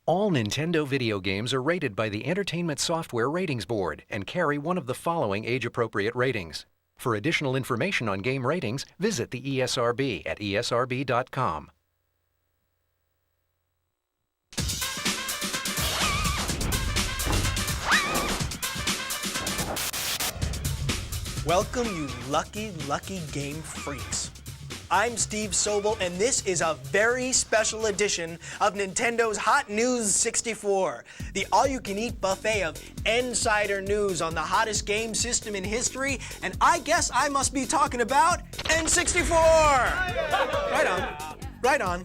All Nintendo video games are rated by the Entertainment Software Ratings Board and carry one of the following age-appropriate ratings. For additional information on game ratings, visit the ESRB at esrb.com. Welcome, you lucky, lucky game freaks. I'm Steve Sobel, and this is a very special edition of Nintendo's Hot Newz 64, the all-you-can-eat buffet of insider news on the hottest game system in history, and I guess I must be talking about N64! Right on, right on.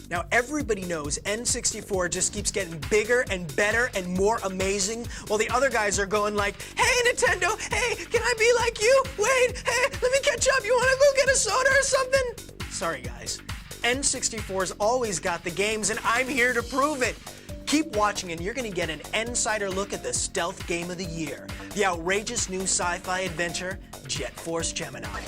Now, everybody knows N64 just keeps getting bigger and better and more amazing, while the other guys are going like, hey, Nintendo, hey, can I be like you? Wait, hey, let me catch up. You want to go get a soda or something? Sorry, guys. N64's always got the games, and I'm here to prove it. Keep watching, and you're going to get an insider look at the stealth game of the year, the outrageous new sci-fi adventure, Jet Force Gemini.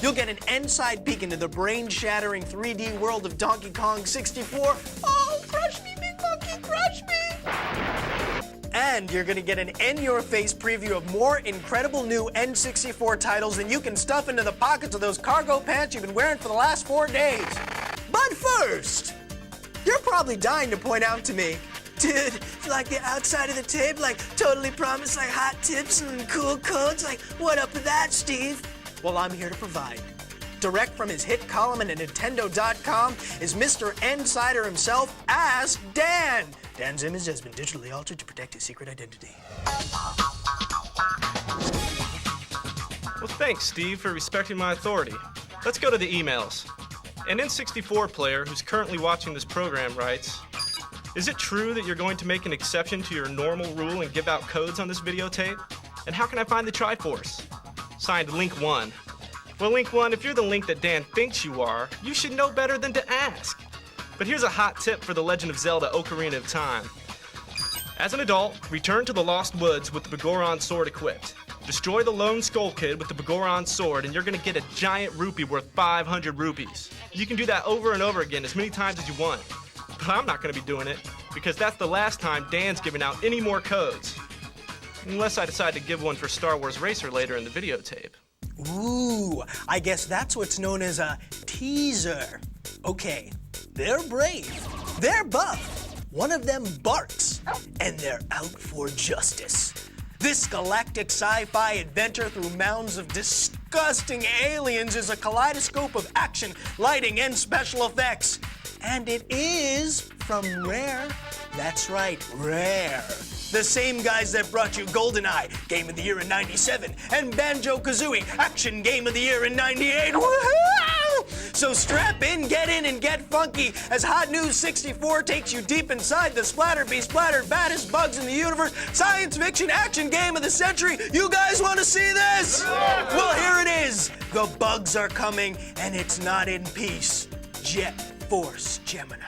You'll get an inside peek into the brain-shattering 3D world of Donkey Kong 64. Oh, crush me, big monkey, crush me! And you're gonna get an in-your-face preview of more incredible new N64 titles than you can stuff into the pockets of those cargo pants you've been wearing for the last 4 days. But first, you're probably dying to point out to me, dude, like the outside of the tape, like totally promised like hot tips and cool codes, like what up with that, Steve? Well, I'm here to provide. Direct from his hit column at Nintendo.com is Mr. Insider himself, Ask Dan. Dan's image has been digitally altered to protect his secret identity. Well, thanks, Steve, for respecting my authority. Let's go to the emails. An N64 player who's currently watching this program writes, is it true that you're going to make an exception to your normal rule and give out codes on this videotape? And how can I find the Triforce? Signed, Link 1. Well, Link 1, if you're the Link that Dan thinks you are, you should know better than to ask. But here's a hot tip for The Legend of Zelda Ocarina of Time. As an adult, return to the Lost Woods with the Begoron sword equipped. Destroy the Lone Skull Kid with the Begoron sword, and you're gonna get a giant rupee worth 500 rupees. You can do that over and over again as many times as you want. But I'm not gonna be doing it, because that's the last time Dan's giving out any more codes. Unless I decide to give one for Star Wars Racer later in the videotape. Ooh, I guess that's what's known as a teaser. Okay, they're brave, they're buff, one of them barks, and they're out for justice. This galactic sci-fi adventure through mounds of disgusting aliens is a kaleidoscope of action, lighting, and special effects. And it is from Rare. That's right, Rare. The same guys that brought you GoldenEye, Game of the Year in '97, and Banjo-Kazooie, Action Game of the Year in '98. Woohoo! So strap in, and get funky as Hot Newz 64 takes you deep inside the splattered baddest bugs in the universe, science fiction action game of the century. You guys want to see this? Well, here it is. The bugs are coming, and it's not in peace. Jet Force Gemini.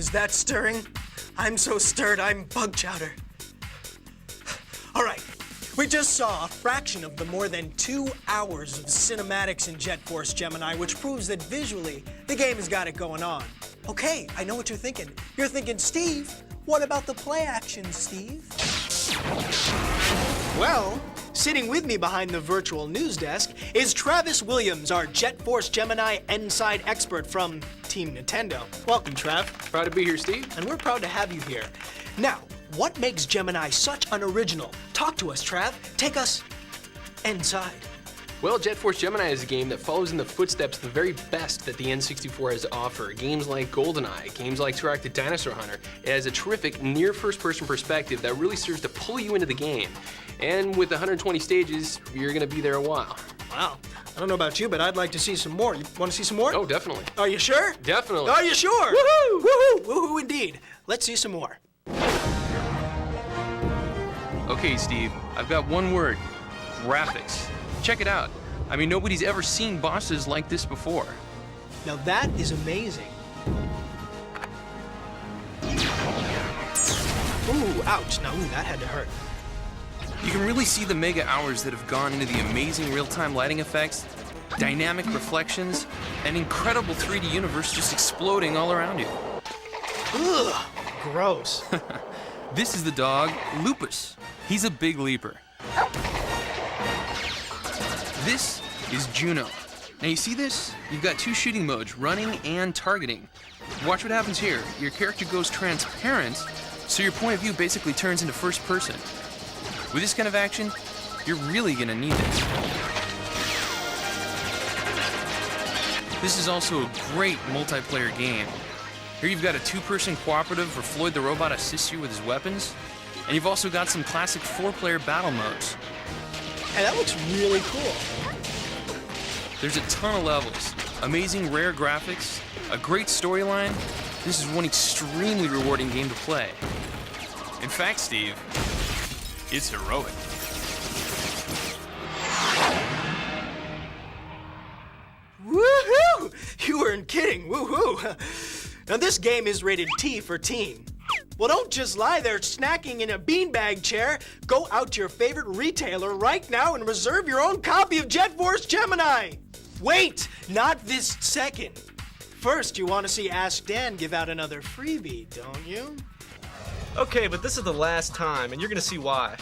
is that stirring? I'm so stirred, I'm bug chowder. All right, we just saw a fraction of the more than 2 hours of cinematics in Jet Force Gemini, which proves that visually, the game has got it going on. Okay, I know what you're thinking. You're thinking, Steve, what about the play action, Steve? Well, sitting with me behind the virtual news desk is Travis Williams, our Jet Force Gemini Inside expert from Team Nintendo. Welcome, Trav. Proud to be here, Steve. And we're proud to have you here. Now, what makes Gemini such an original? Talk to us, Trav. Take us inside. Well, Jet Force Gemini is a game that follows in the footsteps of the very best that the N64 has to offer. Games like GoldenEye, games like Turok the Dinosaur Hunter. It has a terrific near first-person perspective that really serves to pull you into the game. And with 120 stages, you're gonna be there a while. Wow. I don't know about you, but I'd like to see some more. You want to see some more? Oh, definitely. Are you sure? Definitely. Are you sure? Woohoo! Woohoo! Woohoo indeed. Let's see some more. Okay, Steve, I've got one word. Graphics. Check it out. I mean, nobody's ever seen bosses like this before. Now that is amazing. Ooh, ouch. Now, that had to hurt. You can really see the mega hours that have gone into the amazing real-time lighting effects, dynamic reflections, and incredible 3D universe just exploding all around you. Ugh, gross. This is the dog, Lupus. He's a big leaper. This is Juno. Now you see this? You've got two shooting modes, running and targeting. Watch what happens here. Your character goes transparent, so your point of view basically turns into first person. With this kind of action, you're really gonna need it. This is also a great multiplayer game. Here you've got a two-person cooperative where Floyd the robot assists you with his weapons, and you've also got some classic four-player battle modes. Hey, that looks really cool. There's a ton of levels, amazing rare graphics, a great storyline. This is one extremely rewarding game to play. In fact, Steve, it's heroic. Woohoo! You weren't kidding, woohoo! Now this game is rated T for teen. Well, don't just lie there snacking in a beanbag chair. Go out to your favorite retailer right now and reserve your own copy of Jet Force Gemini. Wait, not this second. First, you want to see Ask Dan give out another freebie, don't you? Okay, but this is the last time, and you're gonna see why.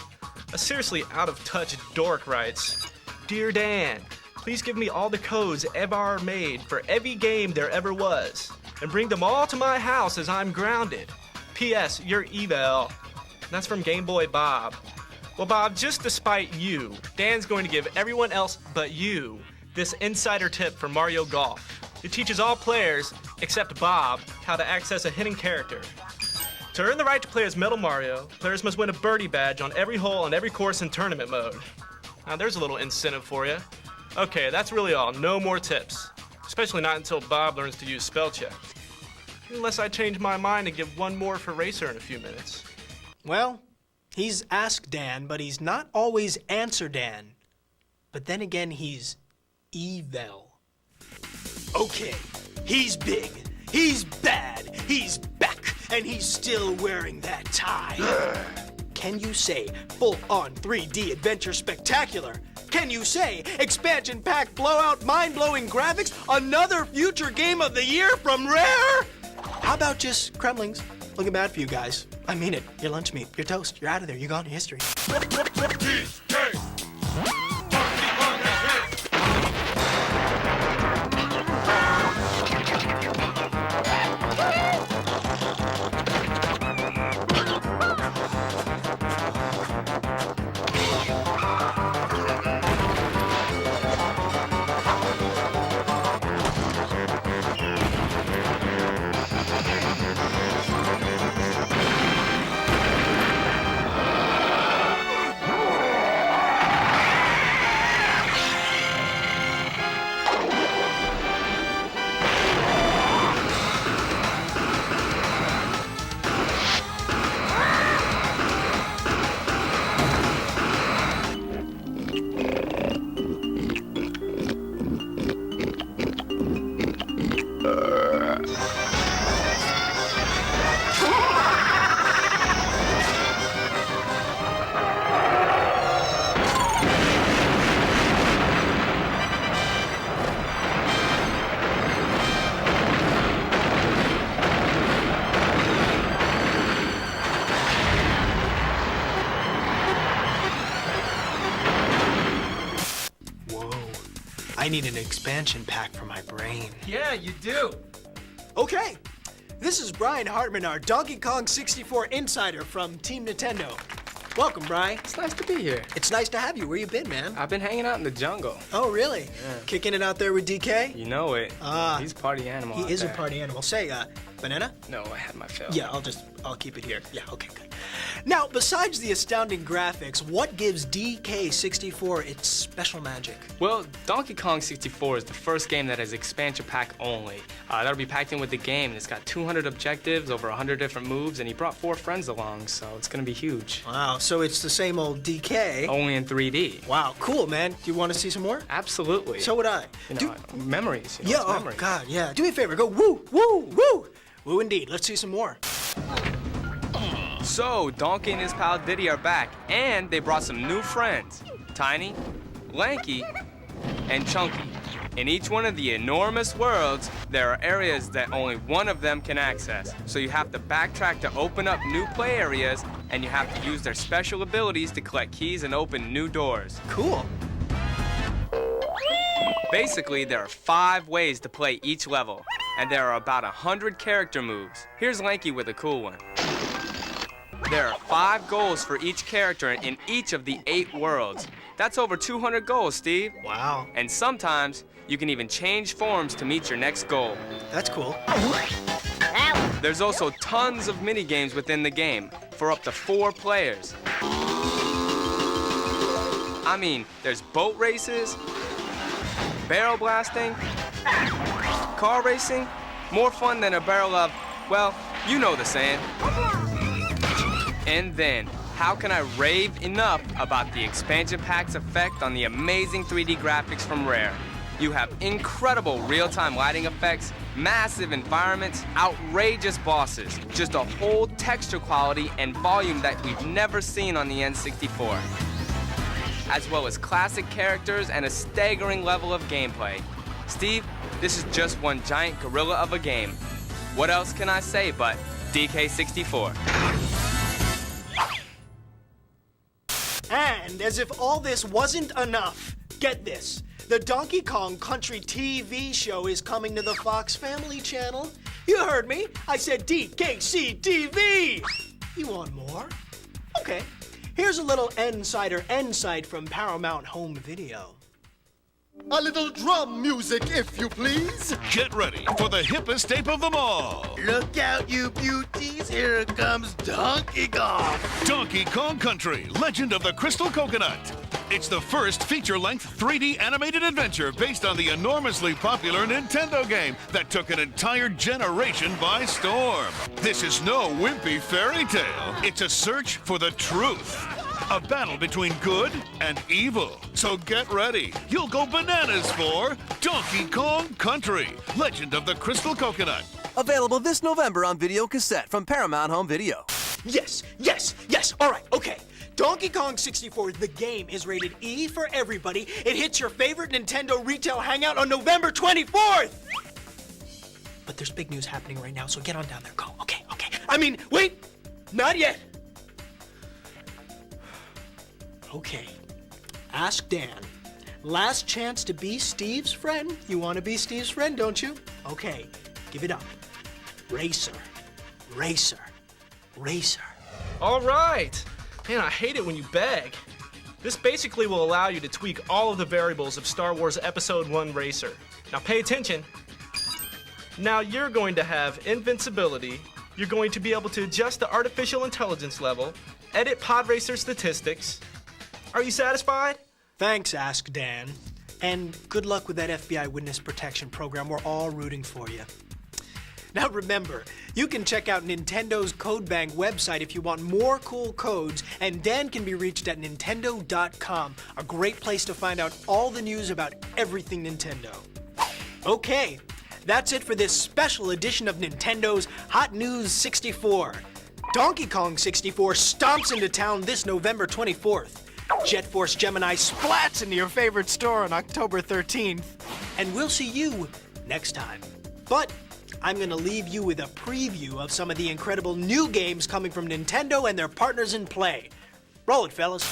A seriously out-of-touch dork writes, Dear Dan, please give me all the codes ever made for every game there ever was, and bring them all to my house as I'm grounded. P.S. Your email. That's from Game Boy Bob. Well, Bob, just to spite you, Dan's going to give everyone else but you this insider tip for Mario Golf. It teaches all players, except Bob, how to access a hidden character. To earn the right to play as Metal Mario, players must win a birdie badge on every hole on every course in tournament mode. Now, there's a little incentive for you. Okay, that's really all. No more tips. Especially not until Bob learns to use spell check. Unless I change my mind and give one more for Racer in a few minutes. Well, he's Ask Dan, but he's not always Answer Dan. But then again, he's evil. Okay, he's big, he's bad, he's back, and he's still wearing that tie. Can you say full-on 3D adventure spectacular? Can you say expansion pack blowout mind-blowing graphics, another future game of the year from Rare? How about just Kremlings? Looking bad for you guys. I mean it. Your lunch meat, your toast, you're out of there. You're gone to history. I need an expansion pack for my brain. Yeah, you do. Okay, this is Brian Hartman, our Donkey Kong 64 insider from Team Nintendo. Welcome, Brian. It's nice to be here. It's nice to have you. Where you been, man? I've been hanging out in the jungle. Oh, really? Yeah. Kicking it out there with DK? You know it. Ah. He's a party animal. He out is a there. party animal. Say, banana? No, I had my fill. Yeah, I'll keep it here. Yeah, okay, good. Now, besides the astounding graphics, what gives DK64 its special magic? Well, Donkey Kong 64 is the first game that has expansion pack only. That'll be packed in with the game, and it's got 200 objectives, over 100 different moves, and he brought 4 friends along, so it's gonna be huge. Wow, so it's the same old DK. Only in 3D. Wow, cool, man. Do you want to see some more? Absolutely. So would I. You know, memories. You know, Yeah, it's oh, memories. God, yeah. Do me a favor. Go woo, woo, woo. Woo indeed. Let's see some more. So, Donkey and his pal Diddy are back, and they brought some new friends. Tiny, Lanky, and Chunky. In each one of the enormous worlds, there are areas that only one of them can access. So you have to backtrack to open up new play areas, and you have to use their special abilities to collect keys and open new doors. Cool. Basically, there are 5 ways to play each level, and there are about 100 character moves. Here's Lanky with a cool one. There are 5 goals for each character in each of the 8 worlds. That's over 200 goals, Steve. Wow. And sometimes, you can even change forms to meet your next goal. That's cool. There's also tons of mini games within the game for up to 4 players. I mean, there's boat races, barrel blasting, car racing, more fun than a barrel of, well, you know the saying. And then, how can I rave enough about the expansion pack's effect on the amazing 3D graphics from Rare? You have incredible real-time lighting effects, massive environments, outrageous bosses, just a whole texture quality and volume that we've never seen on the N64. As well as classic characters and a staggering level of gameplay. Steve, this is just one giant gorilla of a game. What else can I say but DK64? And as if all this wasn't enough, get this. The Donkey Kong Country TV show is coming to the Fox Family Channel. You heard me. I said DKC TV. You want more? Okay. Here's a little insight from Paramount Home Video. A little drum music, if you please. Get ready for the hippest ape of them all. Look out, you beauties. Here comes Donkey Kong. Donkey Kong Country, Legend of the Crystal Coconut. It's the first feature-length 3D animated adventure based on the enormously popular Nintendo game that took an entire generation by storm. This is no wimpy fairy tale. It's a search for the truth. A battle between good and evil. So get ready. You'll go bananas for Donkey Kong Country, Legend of the Crystal Coconut. Available this November on video cassette from Paramount Home Video. Yes, yes, yes. All right, okay. Donkey Kong 64, the game, is rated E for everybody. It hits your favorite Nintendo retail hangout on November 24th. But there's big news happening right now, so get on down there. Go. Okay, okay. I mean, wait. Not yet. Okay. Ask Dan. Last chance to be Steve's friend. You want to be Steve's friend, don't you? Okay. Give it up. Racer. Racer. Racer. All right. Man, I hate it when you beg. This basically will allow you to tweak all of the variables of Star Wars Episode 1 Racer. Now pay attention. Now you're going to have invincibility, you're going to be able to adjust the artificial intelligence level, edit pod racer statistics. Are you satisfied? Thanks, Ask Dan. And good luck with that FBI witness protection program. We're all rooting for you. Now remember, you can check out Nintendo's CodeBank website if you want more cool codes, and Dan can be reached at Nintendo.com, a great place to find out all the news about everything Nintendo. Okay, that's it for this special edition of Nintendo's Hot News 64. Donkey Kong 64 stomps into town this November 24th. Jet Force Gemini splats into your favorite store on October 13th. And we'll see you next time. But I'm gonna leave you with a preview of some of the incredible new games coming from Nintendo and their partners in play. Roll it, fellas.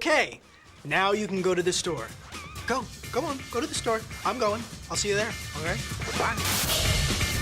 Okay, now you can go to the store. Go on, go to the store. I'm going. I'll see you there, okay? Bye.